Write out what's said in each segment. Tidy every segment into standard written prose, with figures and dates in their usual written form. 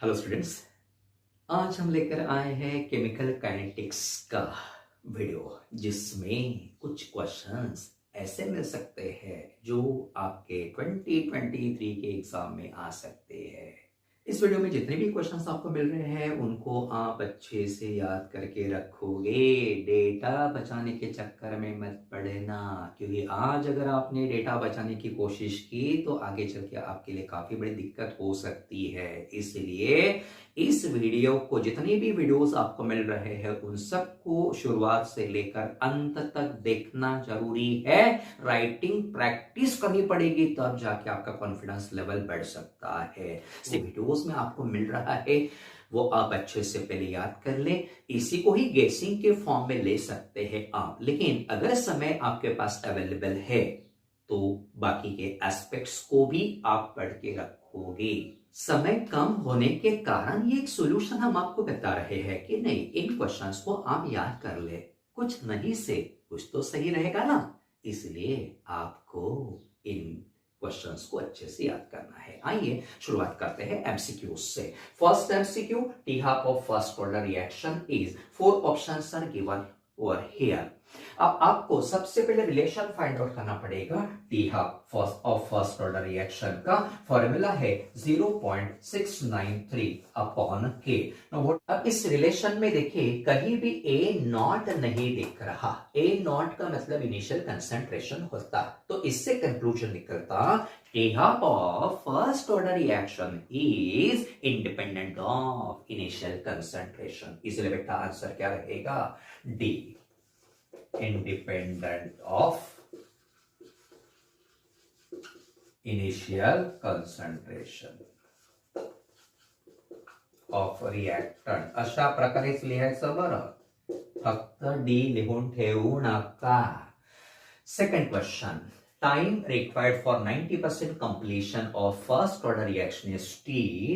Hello students. आज हम लेकर आए हैं केमिकल काइनेटिक्स का वीडियो, जिसमें कुछ क्वेश्चंस ऐसे मिल सकते हैं जो आपके 2023 के एग्जाम में आ सकते हैं। इस वीडियो में जितने भी क्वेश्चंस आपको मिल रहे हैं उनको आप अच्छे से याद करके रखोगे। डेटा बचाने के चक्कर में मत पड़ना, क्योंकि आज अगर आपने डेटा बचाने की कोशिश की तो आगे चल के आपके लिए काफी बड़ी दिक्कत हो सकती है। इसलिए इस वीडियो को, जितने भी वीडियोस आपको मिल रहे हैं उन सबको शुरुआत से लेकर अंत तक देखना जरूरी है। राइटिंग प्रैक्टिस करनी पड़ेगी, तब जाके आपका कॉन्फिडेंस लेवल बढ़ सकता है। वीडियोस में आपको मिल रहा है वो आप अच्छे से पहले याद कर ले। इसी को ही गेसिंग के फॉर्म में ले सकते हैं आप, लेकिन अगर समय आपके पास अवेलेबल है तो बाकी के एस्पेक्ट्स को भी आप पढ़ के रखोगे। समय कम होने के कारण ये एक सॉल्यूशन हम आपको बता रहे हैं कि नहीं, इन क्वेश्चंस को आप याद कर ले, कुछ नहीं से कुछ तो सही रहेगा ना। इसलिए आपको इन क्वेश्चंस को अच्छे से याद करना है। आइए शुरुआत करते हैं एमसीक्यू से। First MCQ, T half of first order reaction is, 4 options are given over here. अब आपको सबसे पहले रिलेशन फाइंड आउट करना पड़ेगा। T half of first order reaction का फॉर्मूला है 0.693 अपॉन के। अब इस रिलेशन में देखिए कहीं भी ए नॉट नहीं दिख रहा। ए नॉट का मतलब इनिशियल कंसंट्रेशन होता, तो इससे कंक्लूजन निकलता T half of first order reaction is independent of initial concentration. इसलिए बेटा आंसर क्या रहेगा? D, independent of initial concentration of reactant. अशा प्रकारे लिहायचं बरं, फक्त डी लिहून ठेवू नका. Second question, time required for 90% completion of first order reaction is T.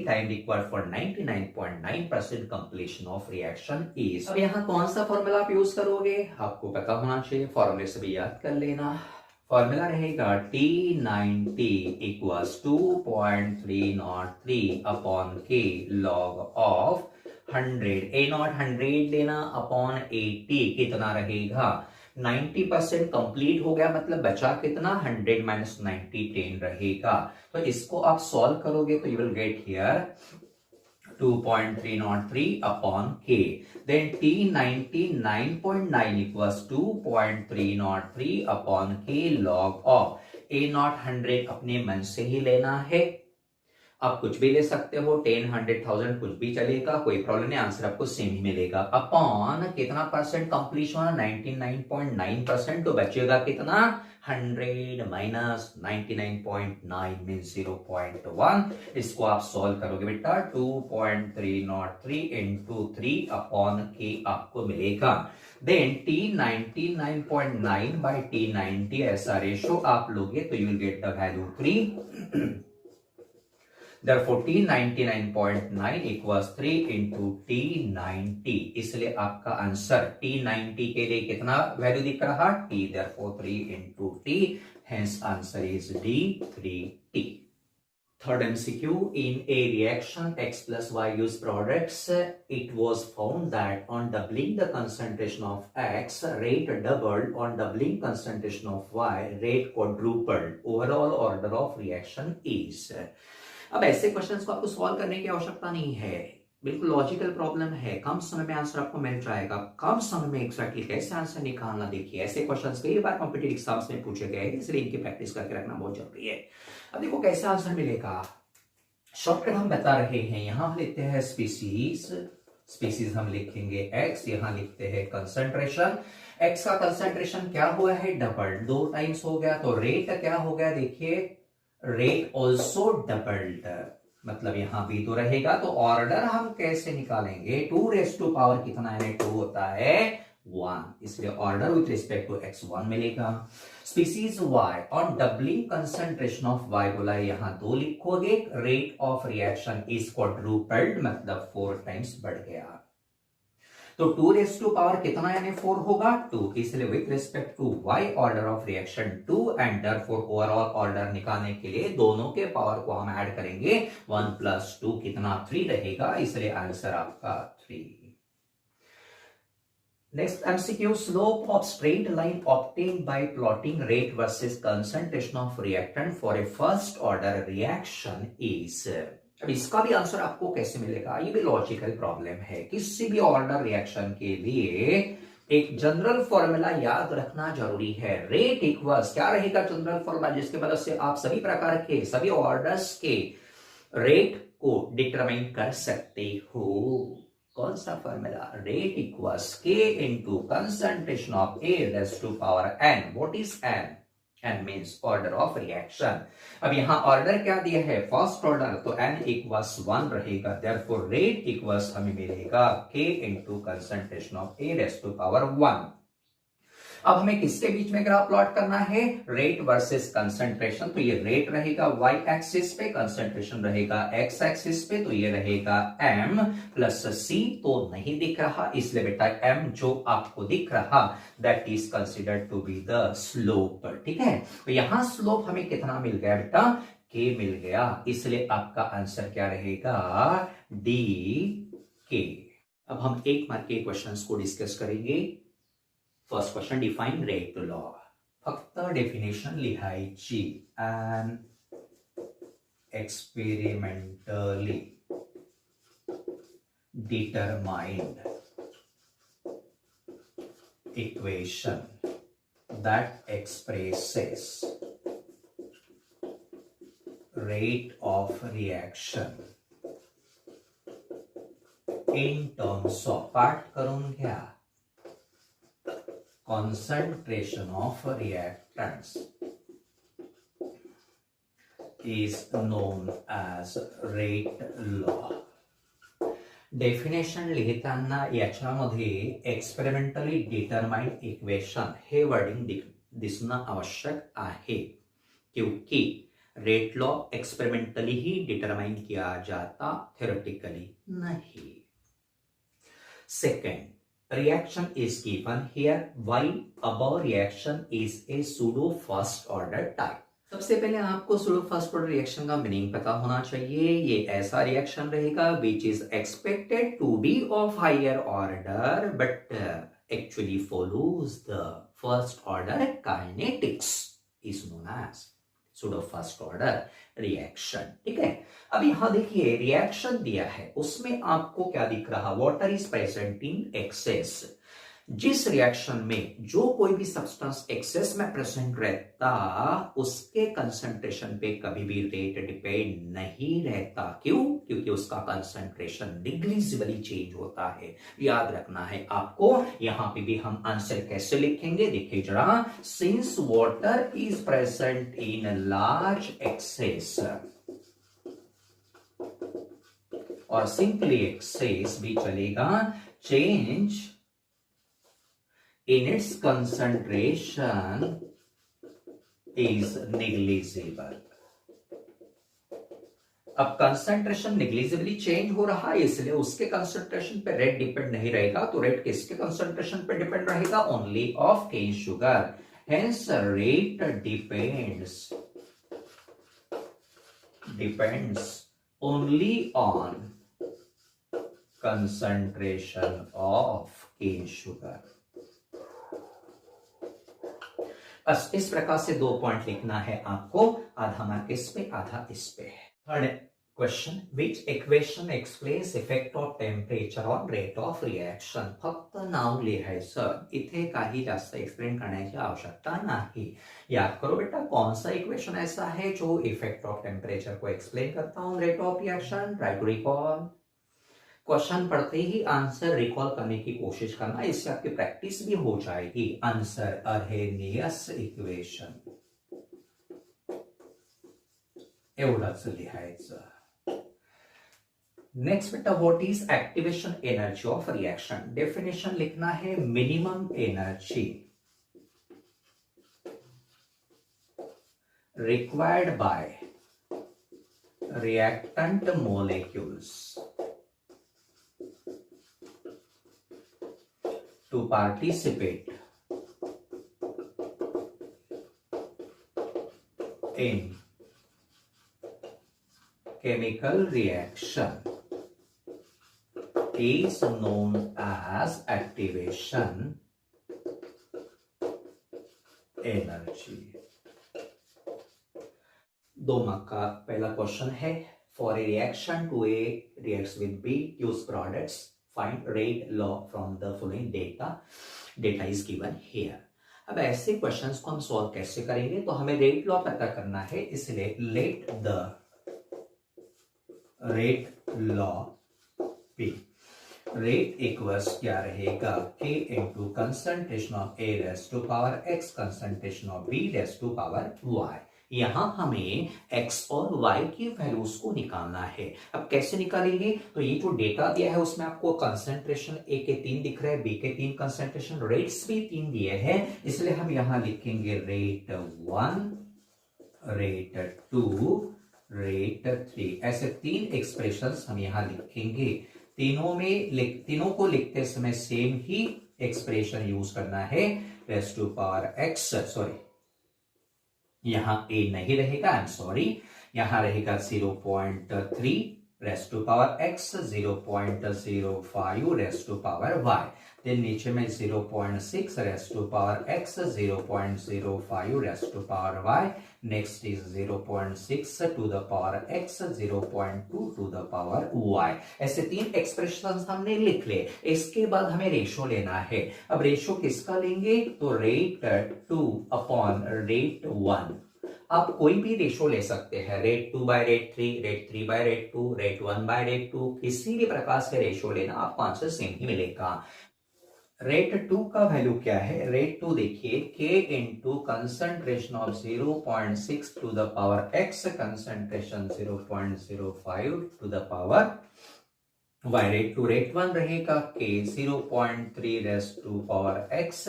Time required for 99.9% completion of reaction is. अब यहाँ कौन सा फॉर्मूला आप यूज करोगे आपको पता होना चाहिए, फॉर्मूले से भी याद कर लेना। फॉर्मूला रहेगा T90 इक्वल्स 2.303 अपॉन के लॉग ऑफ 100। ए नॉट 100 लेना अपॉन 80, कितना रहेगा? 90% कंप्लीट हो गया, मतलब बचा कितना? 100 माइनस 90 10 रहेगा। तो इसको आप सॉल्व करोगे तो you will get here 2.303 upon के। देन T99.9 इक्वल्स 2.303 अपॉन के लॉग ऑफ ए नॉट 100 अपने मन से ही लेना है। आप कुछ भी ले सकते हो, 10, 100,000 कुछ भी चलेगा, कोई प्रॉब्लम नहीं, आंसर आपको सेम ही मिलेगा। अपॉन कितना परसेंट कंप्लीशन? 99.9%, तो बचेगा कितना? 100 माइनस 99.9 मींस 0.1। इसको आप सॉल्व करोगे बेटा, 2.303 इंटू 3 अपॉन के आपको मिलेगा। देन T99.9 बाई T90 ऐसा रेशो आप लोगे तो you will get the value 3। Therefore, T99.9 equals 3 into T90। इसलिए आपका आंसर T90 के लिए कितना वैल्यू दिख रहा? T, therefore 3 into T, hence answer is D, 3T। Third MCQ, in a reaction X plus Y use products, it was found that on doubling the concentration of X, rate doubled, on doubling concentration of Y, rate quadrupled. Overall order of reaction is। अब ऐसे questions को आपको solve करने की आवश्यकता नहीं है, बिल्कुल लॉजिकल प्रॉब्लम है, कम समय में आंसर आपको मिल जाएगा। कम समय में एग्जैक्टली कैसे आंसर निकालना, देखिए ऐसे क्वेश्चंस कई बार कॉम्पिटिटिव एग्जाम्स में पूछे गए हैं, इसलिए इनकी प्रैक्टिस करके रखना बहुत जरूरी है। अब देखो कैसे आंसर मिलेगा। शॉर्टकट हम बता रहे हैं, यहां लिखते हैं स्पीसीज हम लिखेंगे x, यहां लिखते हैं कंसंट्रेशन। x का कंसंट्रेशन क्या हुआ है? डबल, 2 टाइम्स हो गया, तो रेट क्या हो गया? देखिए रेट ऑल्सो डबल्ड, मतलब यहां भी तो रहेगा। तो ऑर्डर हम कैसे निकालेंगे? 2 रेज़ टू पावर कितना है? 2 होता है 1, इसलिए order with respect to x 1 मिलेगा। Species y, on doubling concentration of y बोला है, यहां 2 लिखोगे। Rate of reaction is quadrupled, मतलब 4 टाइम्स बढ़ गया। तो 2 रेज टू पावर कितना यानी 4 होगा 2, इसलिए with respect to y order of reaction 2 and therefore overall order निकालने के लिए दोनों के पावर को हम ऐड करेंगे 1 + 2 कितना 3 रहेगा, इसलिए आंसर आपका 3। Next MCQ, slope of straight line obtained by plotting rate versus concentration of reactant for a first order reaction is। अब इसका भी आंसर आपको कैसे मिलेगा, ये भी लॉजिकल प्रॉब्लम है। किसी भी ऑर्डर रिएक्शन के लिए एक जनरल फॉर्मूला याद रखना जरूरी है। रेट इक्वल्स क्या रहेगा जनरल फॉर्मूला, जिसके मदद से आप सभी प्रकार के सभी ऑर्डर्स के रेट को डिटरमाइन कर सकते हो। कौन सा formula, rate equals K into concentration of A raise to power N. What is N, N means order of reaction. अब यहां ऑर्डर क्या दिया है, फर्स्ट ऑर्डर, तो एन इक्वल्स 1 रहेगा, देयरफॉर रेट इक्वल्स हमें मिलेगा K into concentration of A raise to power 1। अब हमें किसके बीच में ग्राफ प्लॉट करना है, रेट वर्सेस कंसंट्रेशन, तो ये रेट रहेगा y एक्सिस पे, कंसंट्रेशन रहेगा x एक्सिस पे, तो ये रहेगा m प्लस c, तो नहीं दिख रहा, इसलिए बेटा m जो आपको दिख रहा that is considered to be the slope. ठीक है, तो यहां स्लोप हमें कितना मिल गया बेटा, k मिल गया, इसलिए आपका आंसर क्या रहेगा, d k। अब हम एक मार्क के क्वेश्चंस को डिस्कस करेंगे। First question, define rate law. फक्त डेफिनेशन लिहायची, an experimentally determined equation that expresses rate of reaction in terms of, पाठ करून घ्या, concentration of reactants is known as rate law। Definition लिहिताना याच्यामध्ये एक्सपेरिमेंटली डिटरमाइंड इक्वेशन हे wording दिसणं आवश्यक आहे, क्योंकि रेट लॉ एक्सपेरिमेंटली ही डिटरमाइन किया जाता, थ्योरेटिकली नहीं। Second, reaction is given here while above reaction is a pseudo first order type। सबसे पहले आपको pseudo first order reaction का मीनिंग पता होना चाहिए। ये ऐसा रिएक्शन रहेगा which is expected to be of higher order but actually follows the first order kinetics is known as pseudo first order reaction. ठीक है, अब यहां देखिए रिएक्शन दिया है, उसमें आपको क्या दिख रहा, water is present in excess. जिस रिएक्शन में जो कोई भी सब्सटेंस एक्सेस में प्रेजेंट रहता, उसके कंसंट्रेशन पे कभी भी रेट डिपेंड नहीं रहता। क्यों, क्योंकि उसका कंसंट्रेशन निग्लिजिबली चेंज होता है। याद रखना है आपको। यहां पे भी हम आंसर कैसे लिखेंगे, देखिए जरा, since water is present in large access, और सिंपली एक्सेस भी चलेगा, change in its concentration is negligible। अब कंसंट्रेशन निग्लिजिबली चेंज हो रहा है, इसलिए उसके कंसंट्रेशन पे रेट डिपेंड नहीं रहेगा। तो रेट किसके कंसंट्रेशन पे डिपेंड रहेगा, only of cane sugar, hence rate depends only on concentration of cane sugar. बस इस प्रकार से 2 पॉइंट लिखना है आपको, आधा मार्क इस पे आधा इस पे। Third question, which equation explains effect of temperature on rate of reaction. फक्त नाव लिहायचं, इथे काही जास्त एक्सप्लेन करण्याची आवश्यकता नहीं। याद करो बेटा, कौन सा इक्वेशन ऐसा है जो इफेक्ट ऑफ टेम्परेचर को एक्सप्लेन करता हूं rate of reaction. Try to recall, question पढ़ते ही आंसर रिकॉल करने की कोशिश करना, इससे आपकी प्रैक्टिस भी हो जाएगी। आंसर अर्हेनियस इक्वेशन, एवढंच लिहायचं। नेक्स्ट बेटा, what is activation energy of reaction. Definition लिखना है, minimum energy required by reactant molecules to participate in chemical reaction is known as activation energy। 2 mark का पहला क्वेश्चन है, for a reaction to A reacts with B use products find rate law from the following data is given here. अब ऐसे questions को हम solve कैसे करेंगे, तो हमें रेट लॉ पता करना है, इसलिए let the rate law be. Rate equals क्या रहेगा, K into concentration of A raise to power X concentration of B raise to power Y। यहां हमें x और y की वैल्यूज को निकालना है। अब कैसे निकालेंगे, तो ये जो डेटा दिया है उसमें आपको कंसंट्रेशन A के 3 दिख रहे हैं, B के 3 कंसंट्रेशन, रेट्स भी 3 दिए हैं, इसलिए हम यहां लिखेंगे रेट 1, रेट 2, रेट 3। ऐसे 3 एक्सप्रेशंस हम यहां लिखेंगे। तीनों को लिखते समय सेम ही एक्सप्रेशन यूज करना है, raise to power x, sorry यहां a नहीं रहेगा, आई एम सॉरी, यहां रहेगा 0.3 raise to power x, 0.05 raise to power y, then नीचे में 0.6 raise to power x, 0.05 raise to power y, next is 0.6 to the power x, 0.2 to the power y। ऐसे 3 expression हमने लिख ले। इसके बाद हमें रेशो लेना है। अब रेशो किसका लेंगे, तो रेट 2 अपॉन रेट 1। आप कोई भी रेशो ले सकते हैं, rate 2 by rate 3, rate 3 by rate 2, rate 1 by rate 2, किसी भी प्रकार से रेशो लेना, आपको आंसर सेम ही मिलेगा। रेट 2 का वैल्यू क्या है, रेट 2 देखिए K into concentration of 0.6 to the power X, concentration 0.05 to the power Y। Rate 2 rate 1 रहेगा K 0.3 raise to power X,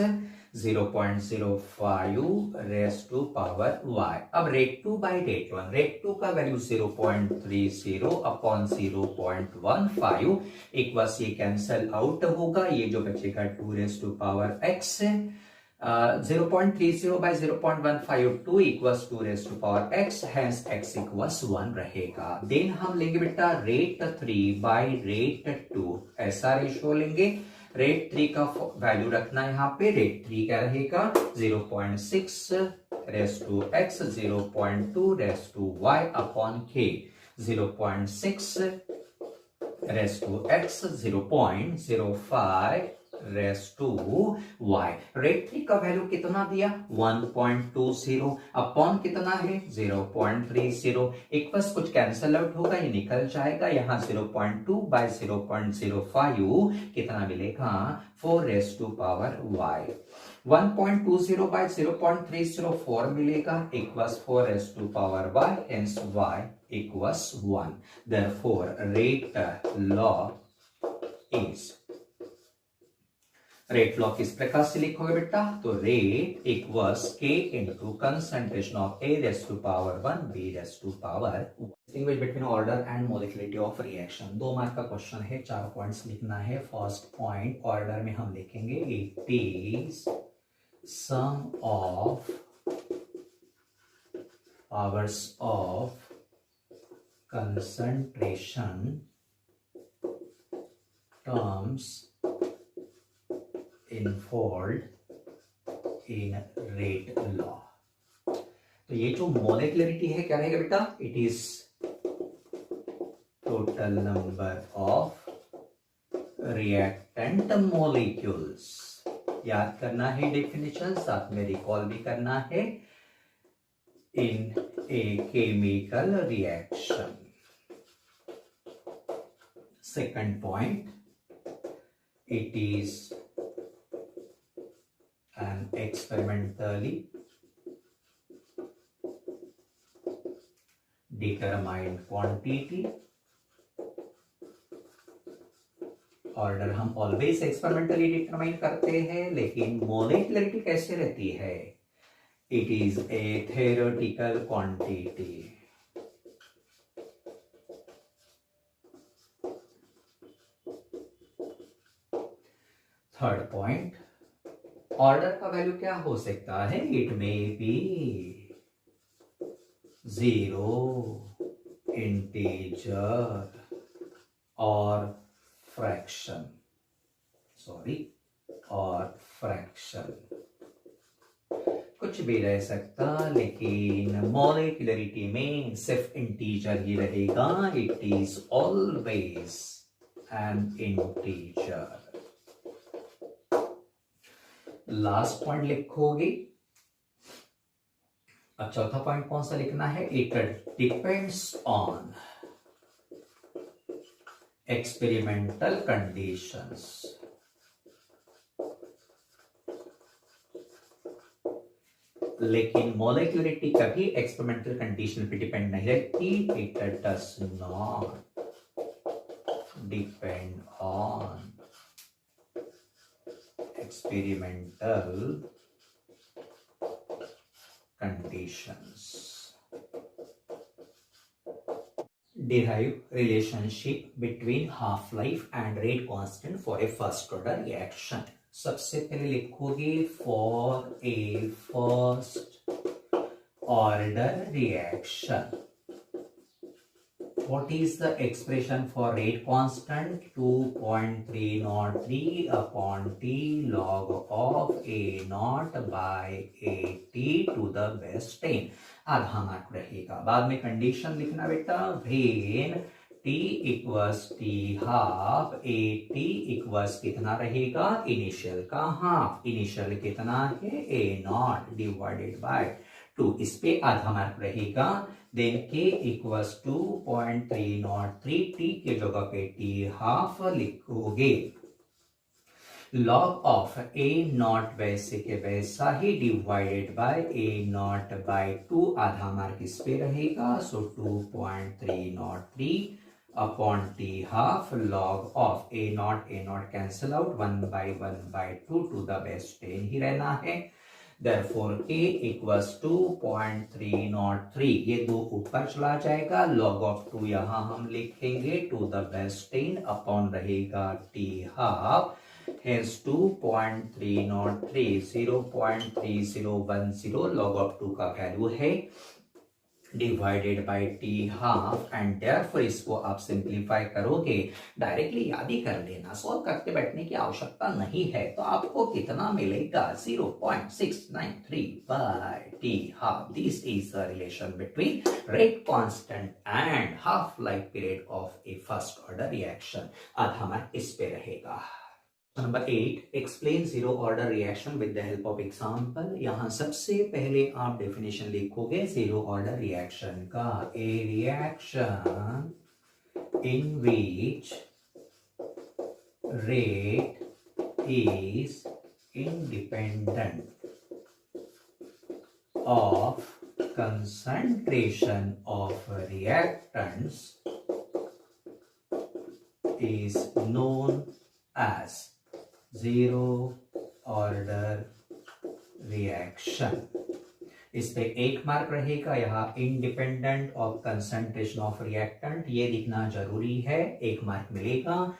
0.05 raise to power Y। अब रेट 2 बाई रेट 1, रेट 2 का value 0.30 upon 0.15 equals, ये cancel out होगा, ये जो बचेगा 2 raise to power X, 0.30 by 0.15, 2 equals 2 raise to power X, hence X equals 1 रहेगा। Then हम लेंगे बेटा रेट 3 बाई रेट 2, ऐसा रेशो लेंगे। रेट 3 का वैल्यू रखना है यहाँ पे, रेट 3 क्या रहेगा 0.6 raise to x, 0.2 raise to y upon k, 0.6 raise to x, 0.05 raise to y। Rate 3 का वैल्यू कितना दिया 1.20 अपॉन कितना है 0.30, इक्वल्स कुछ कैंसल आउट होगा, ये निकल जाएगा, यहाँ 0.2 बाय 0.05 कितना मिलेगा 4 raise to power y। 1.20 by 0.30 4 मिलेगा, equals 4 raise to power y, hence y equals 1। Therefore rate law is, rate law किस प्रकार से लिखोगे बेटा, तो rate equals K into concentration of A raise to power 1, B raise to power. Distinguish between order and molecularity of reaction. 2 mark का question है, 4 points लिखना है। फर्स्ट पॉइंट ऑर्डर में हम लिखेंगे, it is sum of powers of concentration terms involved in rate law. तो ये जो मोलिकुलरिटी है क्या रहेगा बेटा, it is total number of reactant molecules. याद करना है डेफिनेशन, साथ में रिकॉल भी करना है, in a chemical reaction. Second point, it is an experimentally determined quantity। Order हम ऑलवेज एक्सपेरिमेंटली डिटरमाइन करते हैं, लेकिन मोलिकुलरिटी कैसे रहती है, it is a theoretical quantity. Third point, order का वैल्यू क्या हो सकता है? इट मे बी 0, इंटीजर और फ्रैक्शन, और फ्रैक्शन कुछ भी रह सकता, लेकिन मॉलिक्युलरिटी में सिर्फ इंटीजर ही रहेगा. It is always an integer. Last point लिखोगे. अब चौथा पॉइंट कौन सा लिखना है? It depends on experimental conditions. लेकिन मॉलिक्युलरिटी कभी एक्सपेरिमेंटल कंडीशन पे डिपेंड नहीं रहती. It does not depend on experimental conditions. Derive relationship between half-life and rate constant for a first order reaction. सबसे पहले लिखोगे for a first order reaction. What is the expression for rate constant? 2.303 upon t log of a naught by a t to the base 10. आधा mark रहेगा. बाद में condition लिखना बेटा. When t equals t half, a t equals कितना रहेगा? Initial का half. Initial कितना है? a not divided by 2. इस पे आधा मार्क रहेगा. देन k इक्वल्स 2.303, t के जगह पे t हाफ लिखोगे. लॉग ऑफ a नॉट वैसे के वैसा ही divided by a naught by 2. आधा मार्क इस पे रहेगा. So 2.303 upon t half log of a naught cancel out, 1/1/2 to the base 10 ही रहना है. Therefore k equals 2.303. ये दो ऊपर चला जाएगा. log of 2 यहां हम लिखेंगे टू द बेस 10 अपॉन रहेगा t half. Hence 2.303 0.3010 log of 2 का वैल्यू है divided by T half. And therefore इसको आप सिंप्लीफाई करोगे. डायरेक्टली याद ही कर लेना, सॉल्व करते बैठने की आवश्यकता नहीं है. तो आपको कितना मिलेगा? 0.693 by T half. This is the relation between rate constant and half life period of a first order reaction. आधा मार्क इस पे रहेगा. Number 8, explain zero order reaction with the help of example. यहां सबसे पहले आप डेफिनेशन लिखोगे zero order reaction का. ए reaction in which rate is independent of concentration of reactants is known as zero order reaction. इस पे एक मार्क रहेगा. यहाँ independent of concentration of reactant ये लिखना जरूरी है. एक मार्क मिलेगा.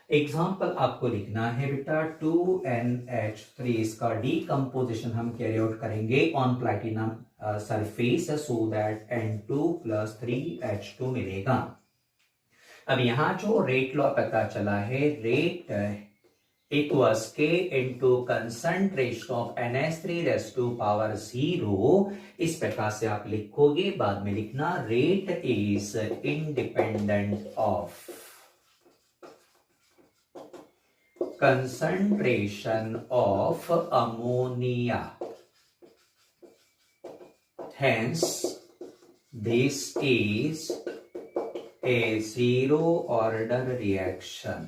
एग्जाम्पल आपको लिखना है बेटा 2NH3. इसका डीकंपोजिशन हम कैरी आउट करेंगे on platinum surface so that N2 + 3H2 मिलेगा. अब यहाँ जो रेट लॉ पता चला है, rate equals k into concentration of NH3⁻⁴. इस प्रकार से आप लिखोगे. बाद में लिखना rate is independent of concentration of ammonia. Hence, this is a zero order reaction.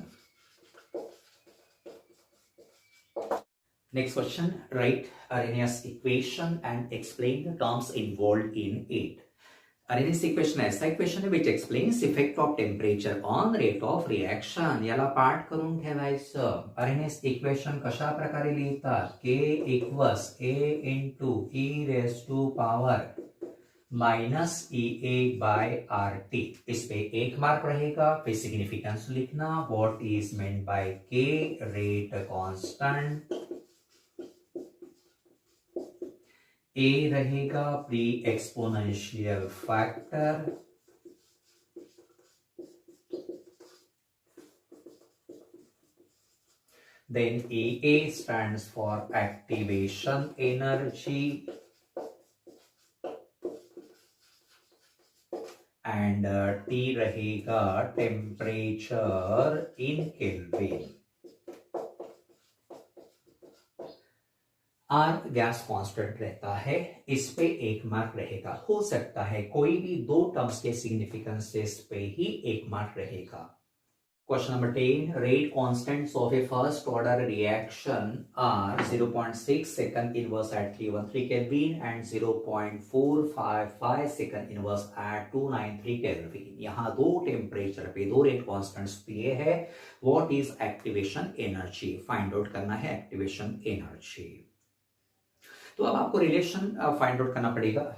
Next question, write Arrhenius equation and explain the terms involved in it. Arrhenius equation ऐसा equation है which explains effect of temperature on rate of reaction. याला पाठ करून ठेवायचं. Arrhenius equation कशा प्रकारे लिहितात? K equals A into e raised to power minus E A by R T, इस पे 1 मार्क रहेगा। फिर सिग्निफिकेंस लिखना, what is meant by K, rate constant, A रहेगा pre exponential factor, then AA stands for activation energy and T रहेगा temperature in kelvin. R gas constant रहता है, इस पे 1 मार्क रहेगा। हो सकता है कोई भी 2 टर्म्स के सिग्निफिकेंस इस पे ही 1 मार्क रहेगा। Question number 10. Rate constants of a first order reaction are 0.6 second inverse at 313 Kelvin and 0.455 second inverse at 293 Kelvin. यहाँ 2 टेम्परेचर पे 2 रेट कॉन्स्टेंट्स दिए है। What is activation energy? Find out करना है एक्टिवेशन एनर्जी। तो अब आपको रिलेशन फाइंड आउट करना पड़ेगा।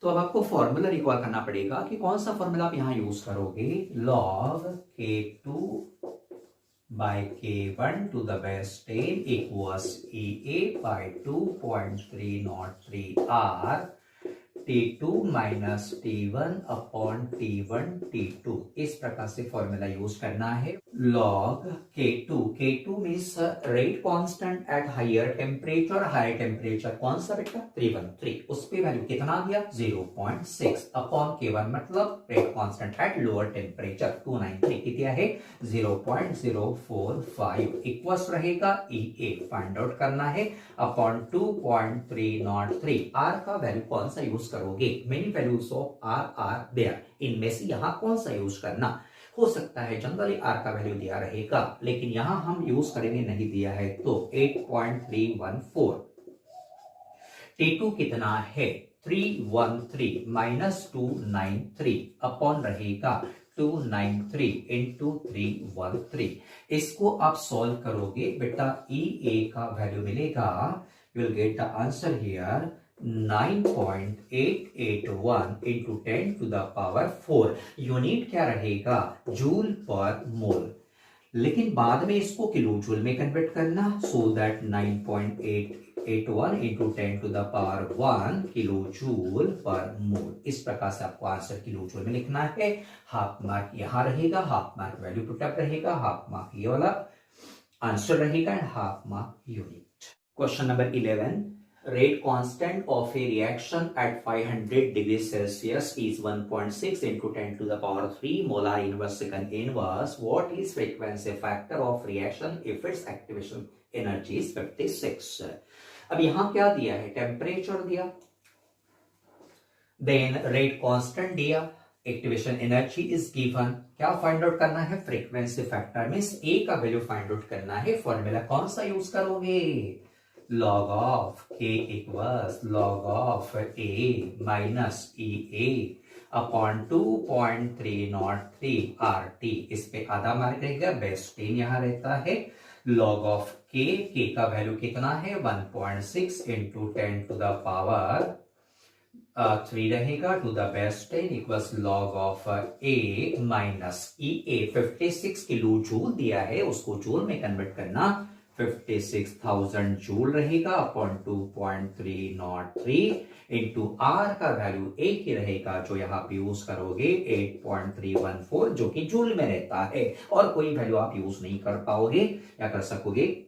तो अब आपको फॉर्मूला रिकॉल करना पड़ेगा कि कौन सा फॉर्मूला आप यहां यूज करोगे। log K2 by K1 to the base 10 equals EA by 2.303 R T2 minus T1 upon T1 T2। इस प्रकार से फॉर्मूला यूज करना है। log K2 means rate constant at higher temperature. Higher temperature कौन सा बेटा 313, उस पे वैल्यू कितना दिया 0.6 अपॉन K1 मतलब rate constant at lower temperature 293 कितना है 0.045 इक्वल्स रहेगा EA फाइंड आउट करना है अपॉन 2.303। R का वैल्यू कौन सा यूज करोगे। Many values of R are there, इनमें से यहां कौन सा यूज करना। हो सकता है जनरली R का वैल्यू दिया रहेगा, लेकिन यहां हम यूज करेंगे नहीं दिया है तो 8.314। T2 कितना है 313 माइनस 293 अपॉन रहेगा 293 इंटू 313। इसको आप सॉल्व करोगे बेटा EA का वैल्यू मिलेगा, you will get the answer here 9.881 into 10 to the power 4। Unit क्या रहेगा जूल पर मोल, लेकिन बाद में इसको किलो जूल में कन्वर्ट करना, so that 9.881 into 10 to the power 1 kilo joule per mole. इस प्रकार से आपको आंसर किलो जूल में लिखना है। हाफ मार्क यहां रहेगा, हाफ मार्क वैल्यू पुटअप रहेगा, हाफ मार्क ये वाला आंसर रहेगा and half mark unit. Question number 11। Rate constant of a reaction at 500 degrees Celsius is 1.6 into 10 to the power 3 molar inverse second inverse. What is frequency factor of reaction if its activation energy is 56? अब यहां क्या दिया है temperature दिया, then rate constant दिया, activation energy is given. क्या find out करना है फ्रीक्वेंसी फैक्टर मींस ए का वैल्यू फाइंड आउट करना है। फॉर्मूला कौन सा यूज करोगे log of K equals log of A minus EA upon 2.303 RT। इस पे आधा मार्क रहेगा, बेस 10 यहां रहता है। log of K का वैल्यू कितना है 1.6 इंटू 10 टू द पावर 3 रहेगा to the base 10 equals log of A minus EA 56 kilo joule दिया है, उसको जूल में कन्वर्ट करना 56,000 जूल रहेगा अपॉन 2.303 इंटू R का वैल्यू एक ही रहेगा जो यहाँ पे यूज करोगे 8.314 जो कि जूल में रहता है, और कोई वैल्यू आप यूज नहीं कर पाओगे या कर सकोगे,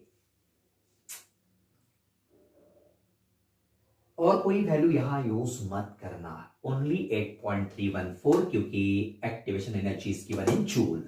और कोई वैल्यू यहां यूज मत करना, ओनली 8.314 क्योंकि एक्टिवेशन एनर्जी इसकी वन इन जूल।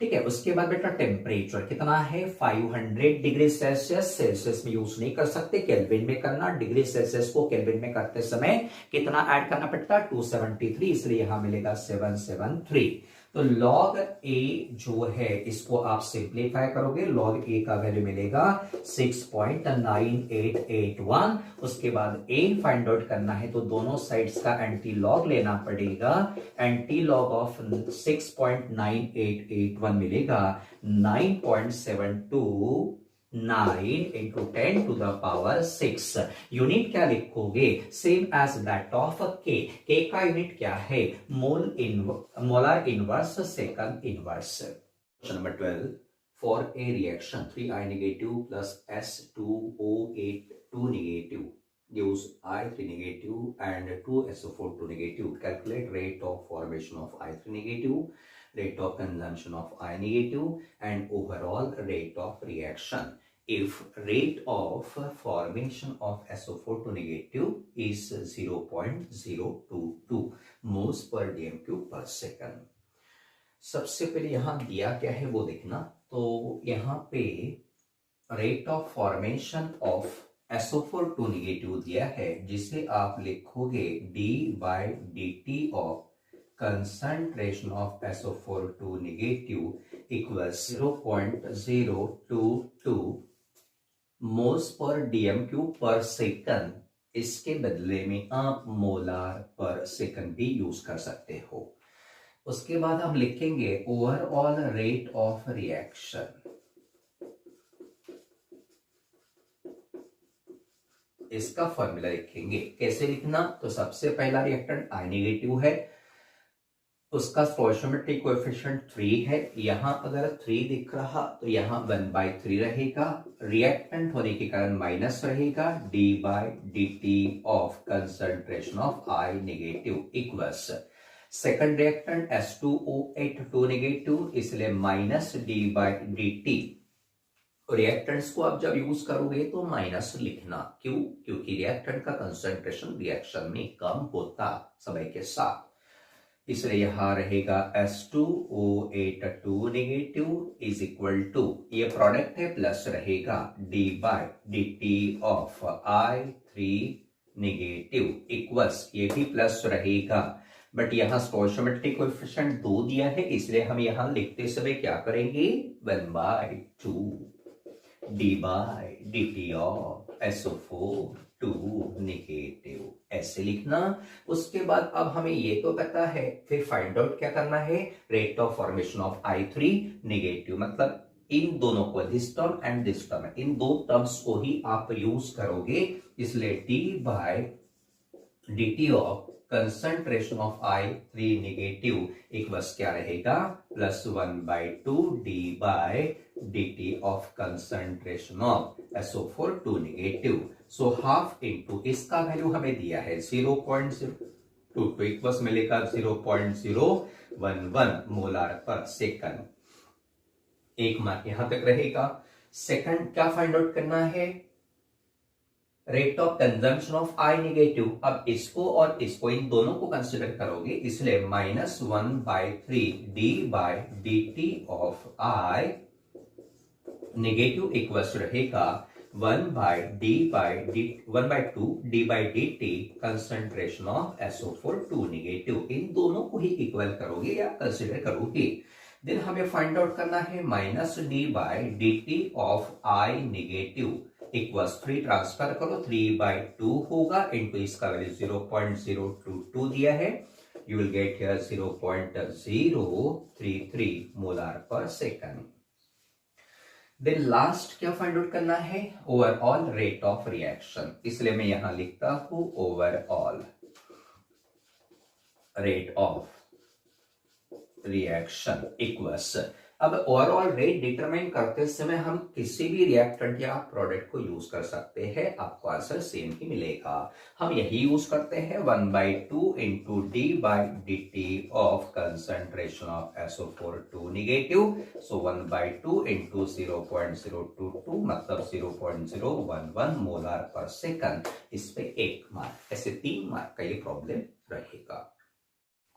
ठीक है, उसके बाद बेटा टेम्परेचर कितना है 500 डिग्री सेल्सियस। सेल्सियस में यूज नहीं कर सकते, केल्विन में करना। डिग्री सेल्सियस को केल्विन में करते समय कितना ऐड करना पड़ता है 273, इसलिए यहां मिलेगा 773। तो log A जो है इसको आप सिंप्लीफाई करोगे, log A का वैल्यू मिलेगा 6.9881। उसके बाद A फाइंड आउट करना है तो दोनों साइड्स का एंटी लॉग लेना पड़ेगा। एंटी लॉग ऑफ 6.9881 मिलेगा 9.72 9 into 10 to the power 6। Unit क्या लिखोगे? सेम एज दैट ऑफ के। के का यूनिट क्या है? Molar inverse second inverse. Question number 12, for a reaction 3I negative plus S2O8 2 negative gives I3 negative and 2SO4 2 negative. Calculate rate of formation of I3 negative, rate of consumption of I negative and overall rate of reaction. If rate of formation of SO4 2 negative is 0.022 moles per dm cube per second. सबसे पहले यहां दिया क्या है वो देखना। तो यहाँ पे rate of formation of SO4 2 negative दिया है, जिसे आप लिखोगे d/dt of concentration of SO4 2 negative equals 0.022 moles per DM cube पर सेकंड। इसके बदले में आप मोलार पर सेकंड भी यूज कर सकते हो। उसके बाद हम लिखेंगे ओवरऑल रेट ऑफ रिएक्शन। इसका फॉर्मूला लिखेंगे। कैसे लिखना? तो सबसे पहला रिएक्टेंट आई नेगेटिव है, उसका स्टोइचियोमेट्रिक कोएफिशिएंट 3 है। यहां अगर 3 दिख रहा तो यहां 1/3 रहेगा। रिएक्टेंट होने के कारण माइनस रहेगा। d/dt of concentration of I negative equals second reactant S2O8 2 negative, इसलिए माइनस d/dt। रिएक्टेंट्स को आप जब यूज करोगे तो माइनस लिखना। क्यों? क्योंकि रिएक्टेंट का कंसंट्रेशन रिएक्शन में कम होता समय के साथ, इसलिए यहां रहेगा S2O8 2 negative is equal to, ये प्रोडक्ट है प्लस रहेगा d/dt of I3 negative equals, ये भी प्लस रहेगा। बट यहाँ स्टोइचियोमेट्रिक कोएफिशिएंट 2 दिया है, इसलिए हम यहां लिखते समय क्या करेंगे? 1/2 d/dt ऑफ SO4 2 नेगेटिव, ऐसे लिखना। उसके बाद अब हमें ये तो पता है, फिर फाइंड आउट क्या करना है? Rate of formation of I3 negative, मतलब इन दोनों को, this term and this term, इन दो टर्म्स को ही आप यूज करोगे, इसलिए d/dt of concentration of I3 negative equals क्या रहेगा? +1/2 d/dt of concentration of SO4 2 negative. So half into इसका वैल्यू हमें दिया है 0.022 इक्वल्स मिलेगा 0.011 मोलार पर सेकंड। एक मार्क यहां तक रहेगा। सेकंड क्या फाइंड आउट करना है? Rate of consumption of I negative. अब इसको और इसको, इन दोनों को कंसिडर करोगे, इसलिए -1/3 d/dt of I negative equals रहेगा 1/2 d/dt concentration of SO4 2 negative. इन दोनों को ही इक्वल करोगे या कंसिडर करोगे। देन हमें फाइंड आउट करना है -d/dt of I negative equals 3 transfer करो, 3/2 होगा इंटू इसका वैल्यू 0.022 दिया है, you will get here 0.033 molar पर सेकंड। देन लास्ट क्या फाइंड आउट करना है? ओवरऑल रेट ऑफ रिएक्शन, इसलिए मैं यहां लिखता हूं overall rate of reaction equals. अब ओवरऑल रेट डिटरमाइन करते समय हम किसी भी रिएक्टेंट या प्रोडक्ट को यूज कर सकते हैं, आपको आंसर सेम ही मिलेगा। हम यही यूज करते हैं 1/2 into d/dt of concentration of SO4 2 negative. So 1/2 into 0.022 मतलब 0.011 मोलार पर सेकंड। इस पे 1 मार्क, ऐसे 3 मार्क का ये प्रॉब्लम रहेगा।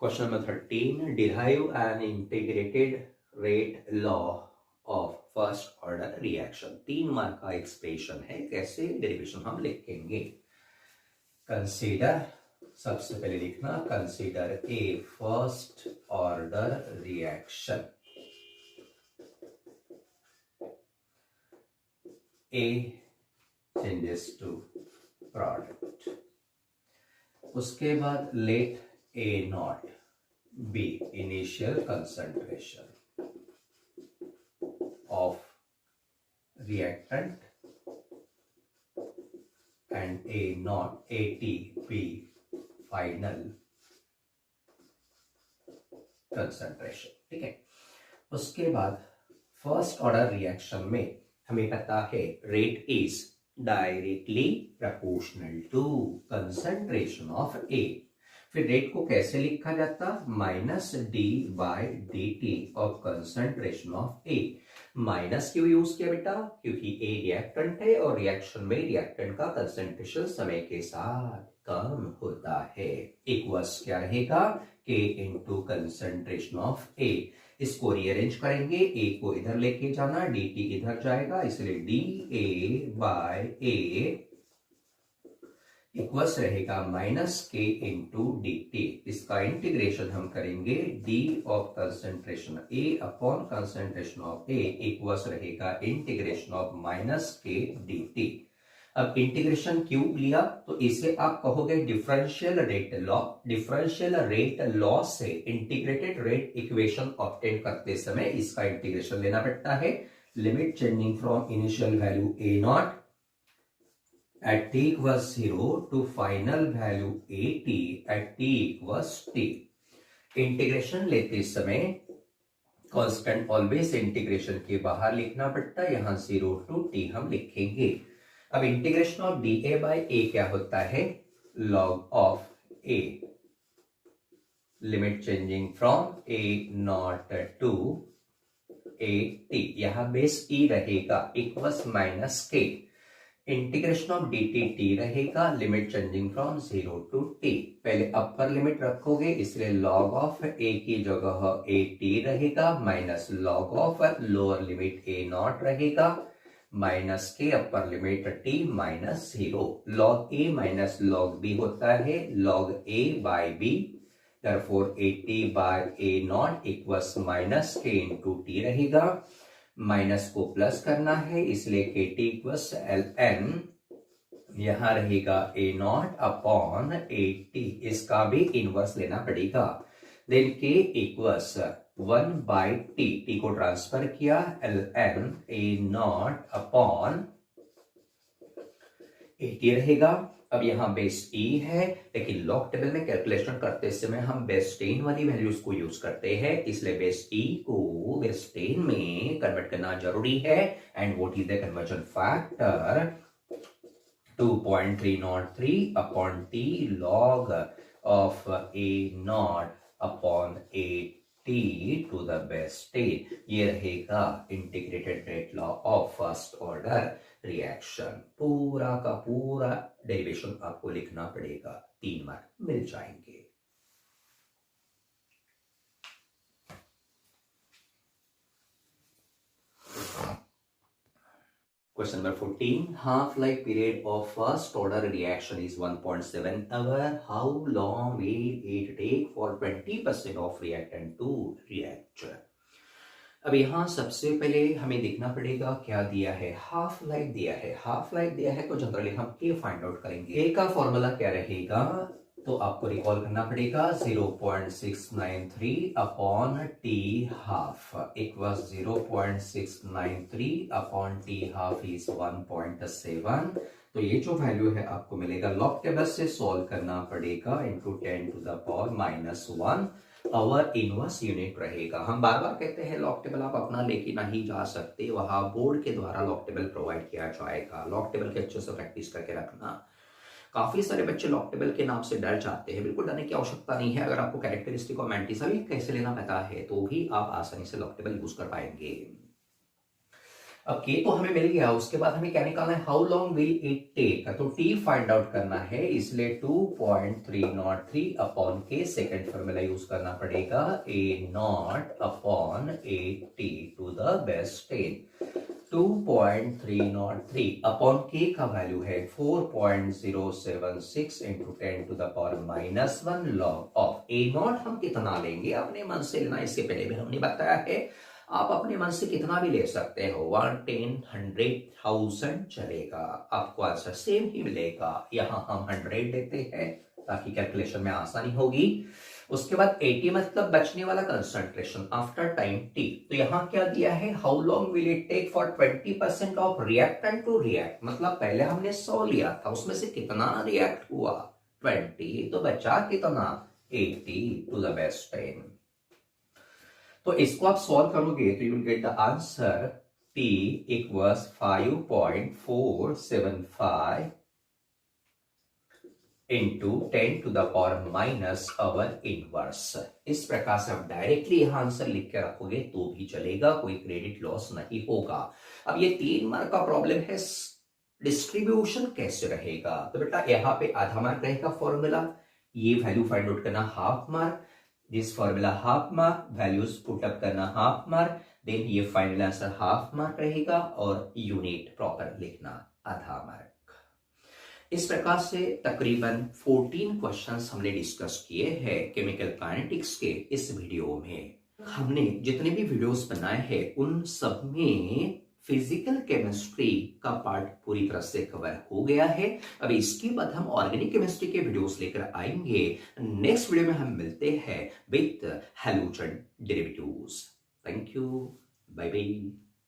Question number 13, derive an integrated rate law of first order reaction. 3 mark का एक्सप्रेशन है, कैसे डेरिवेशन हम लिखेंगे। कंसीडर, सबसे पहले लिखना consider a first order reaction, A changes to product. उसके बाद let A0 be initial concentration of reactant and A naught ATP final concentration। ठीक है, उसके बाद फर्स्ट ऑर्डर रिएक्शन में हमें पता है rate is directly proportional to concentration of A. फिर रेट को कैसे लिखा जाता, minus D by D T of concentration of A. Minus क्यों यूज किया बेटा, क्योंकि ए रिएक्टेंट है और रिएक्शन में रिएक्टेंट का कंसंट्रेशन समय के साथ कम होता है। इक्वल्स क्या रहेगा, के इंटू कंसंट्रेशन ऑफ ए। इसको रीअरेंज करेंगे, ए को इधर लेके जाना, डी टी इधर जाएगा, इसलिए D A by A equals रहेगा minus K into D T. इसका इंटीग्रेशन हम करेंगे, D of concentration A upon concentration of A equals रहेगा integration of minus K D T. अब इंटीग्रेशन क्यों लिया, तो इसे आप कहोगे differential rate law. Differential rate law से इंटीग्रेटेड रेट इक्वेशन ऑब्टेन करते समय इसका इंटीग्रेशन लेना पड़ता है। Limit changing from initial value A not at t equals 0 to final value at at t equals t। Integration लेते समय कांस्टेंट ऑलवेज इंटीग्रेशन के बाहर लिखना पड़ता है, यहां 0 to t हम लिखेंगे। अब integration of D A by A क्या होता है, log of A, limit changing from A naught to A T, यहां बेस ई रहेगा equals minus K. Integration of D T T रहेगा, limit changing from 0 to T. पहले upper limit रखोगे इसलिए log of A की जगह A T रहेगा, minus log of lower limit A naught रहेगा, minus K upper limit T minus 0। Log A minus log B होता है log A by B, therefore A T by A naught equals minus K into T रहेगा। Minus को plus करना है इसलिए के T equals L N, यहां रहेगा A not upon A T, इसका भी इनवर्स लेना पड़ेगा। Then K equals 1 by T, T को ट्रांसफर किया, L N A not upon A T रहेगा। अब यहां बेस ई है, लेकिन लॉग टेबल में कैलकुलेशन करते समय हम बेस 10 वाली वैल्यूज को यूज करते हैं, इसलिए बेस ई को बेस 10 में कन्वर्ट करना जरूरी है। And what is the conversion factor, 2.303 upon t log of A not upon A T to the base 10। ये रहेगा integrated rate law of first order reaction. पूरा का पूरा डेरिवेशन आपको लिखना पड़ेगा, 3 मार्क मिल जाएंगे। Question number 14. Half-life period of first order reaction is 1.7 hour. How long will it take for 20% of reactant to react? अब यहाँ सबसे पहले हमें देखना पड़ेगा क्या दिया है, हाफ लाइफ दिया है। हाफ लाइफ दिया है तो जनरली हम के फाइंड आउट करेंगे। ए का फॉर्मूला क्या रहेगा, तो आपको रिकॉल करना पड़ेगा 0.693 upon T half equals 0.693 upon T half is 1.7। तो ये जो वैल्यू है आपको मिलेगा, लॉग टेबल से सॉल्व करना पड़ेगा, into 10 to the power -1 hour inverse unit रहेगा। हम बार बार कहते हैं लॉग टेबल आप अपना लेके नहीं जा सकते, वहां बोर्ड के द्वारा लॉग टेबल प्रोवाइड किया जाएगा। लॉग टेबल के अच्छे से प्रैक्टिस करके रखना। काफी सारे बच्चे लॉग टेबल के नाम से डर जाते हैं, बिल्कुल डरने की आवश्यकता नहीं है। अगर आपको कैरेक्टरिस्टिक और मैंटिसा भी कैसे लेना पता है तो भी आप आसानी से लॉग टेबल यूज कर पाएंगे। अब के तो हमें मिल गया, उसके बाद हमें क्या निकालना है, how long will it take, तो टी फाइंड आउट करना है, इसलिए 2.303 अपॉन के सेकंड फॉर्मूला यूज करना पड़ेगा, A not upon A T to the base 10। 2.303 upon K का वैल्यू है 4.076 into 10 to the power -1 log of A naught. हम कितना लेंगे अपने मन से लेना, इससे पहले भी हमने बताया है, आप अपने मन से कितना भी ले सकते हो, 1, 10, 100,000 चलेगा, आपको आंसर सेम ही मिलेगा। यहां हम 100 लेते हैं ताकि कैलकुलेशन में आसानी होगी। उसके बाद 80 मतलब बचने वाला कंसंट्रेशन आफ्टर टाइम t। तो यहां क्या दिया है, how long will it take for 20% of reactant to react, मतलब पहले हमने 100 लिया था, उसमें से कितना रिएक्ट हुआ 20, तो बचा कितना 80 टू द बेस 10। तो इसको आप सॉल्व करोगे तो you will get the answer t equals 5.475 into 10 to the power minus hour inverse. इस प्रकार से आप डायरेक्टली यहां आंसर लिख के रखोगे तो भी चलेगा, कोई क्रेडिट लॉस नहीं होगा। अब ये 3 मार्क का प्रॉब्लम है, डिस्ट्रीब्यूशन कैसे रहेगा। तो बेटा यहाँ पे आधा मार्क रहेगा फॉर्मूला, ये वैल्यू फाइंड आउट करना half mark, this formula half mark, values put up करना हाफ मार्क, देन ये फाइनल आंसर हाफ मार्क रहेगा और यूनिट प्रॉपर लिखना आधा मार्क। इस प्रकार से तकरीबन 14 क्वेश्चंस हमने डिस्कस किए हैं केमिकल काइनेटिक्स के इस वीडियो में। हमने जितने भी वीडियोस बनाए हैं उन सब में फिजिकल केमिस्ट्री का पार्ट पूरी तरह से कवर हो गया है। अब इसके बाद हम ऑर्गेनिक केमिस्ट्री के वीडियोस लेकर आएंगे। नेक्स्ट वीडियो में हम मिलते हैं with halogen derivatives. Thank you, bye bye.